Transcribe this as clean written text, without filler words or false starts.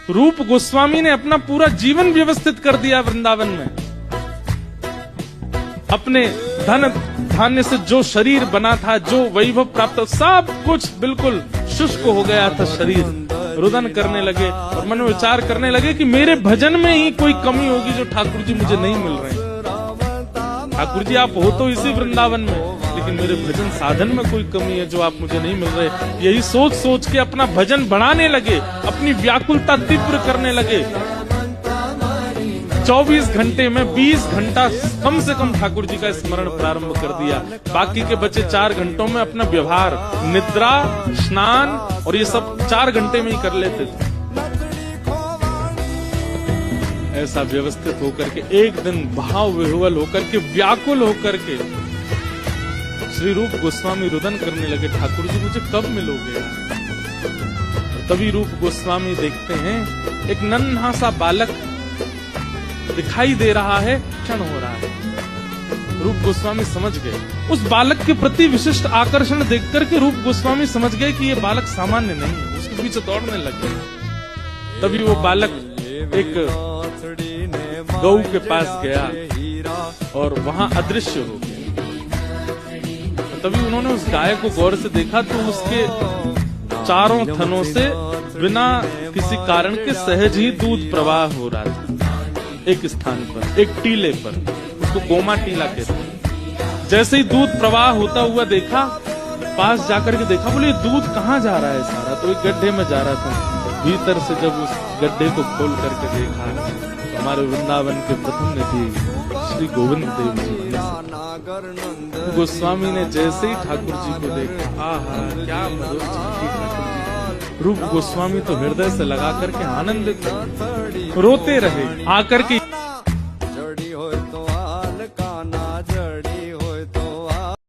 रूप गोस्वामी ने अपना पूरा जीवन व्यवस्थित कर दिया वृंदावन में। अपने धन धान्य से जो शरीर बना था, जो वैभव प्राप्त, सब कुछ बिल्कुल शुष्क हो गया था शरीर। रुदन करने लगे और मन में विचार करने लगे कि मेरे भजन में ही कोई कमी होगी जो ठाकुर जी मुझे नहीं मिल रहे हैं। ठाकुर जी आप हो तो इसी वृंदावन में, लेकिन मेरे भजन साधन में कोई कमी है जो आप मुझे नहीं मिल रहे। यही सोच सोच के अपना भजन बढ़ाने लगे, अपनी व्याकुलता तीव्र करने लगे। 24 घंटे में 20 घंटा कम से कम ठाकुर जी का स्मरण प्रारंभ कर दिया। बाकी के बचे 4 घंटों में अपना व्यवहार, निद्रा, स्नान और ये सब 4 घंटे में ही कर लेते थे। ऐसा व्यवस्थित होकर के एक दिन भाव विह्वल होकर के, व्याकुल होकर के श्री रूप गोस्वामी रुदन करने लगे, ठाकुर जी मुझे कब मिलोगे? तभी रूप गोस्वामी देखते हैं एक नन्हा सा बालक दिखाई दे रहा है, क्षण हो रहा है। रूप गोस्वामी समझ गए, उस बालक के प्रति विशिष्ट आकर्षण देखकर के रूप गोस्वामी समझ गए कि ये बालक सामान्य नहीं है। उसके पीछे दौड़ने लग गए। तभी वो बालक एक गौ के पास गया और वहां अदृश्य हो गया। तभी उन्होंने उस गाय को गौर से देखा तो उसके चारों थनों से बिना किसी कारण के सहज ही दूध प्रवाह हो रहा था। एक स्थान पर, एक टीले पर, उसको गोमा टीला कहते हैं। जैसे ही दूध प्रवाह होता हुआ देखा, पास जाकर के देखा, बोले दूध कहाँ जा रहा है सारा? तो एक गड्ढे में जा रहा था। भीतर से जब उस गड्ढे को खोल करके देखा, तो हमारे वृंदावन के प्रथम निधि श्री गोविंद देव जी, गोस्वामी ने जैसे ही ठाकुर जी को देखा, आहा क्या मधुर छठी ठाकुर जी। रूप गोस्वामी तो हृदय से लगा करके आनंदित रोते रहे। आकर के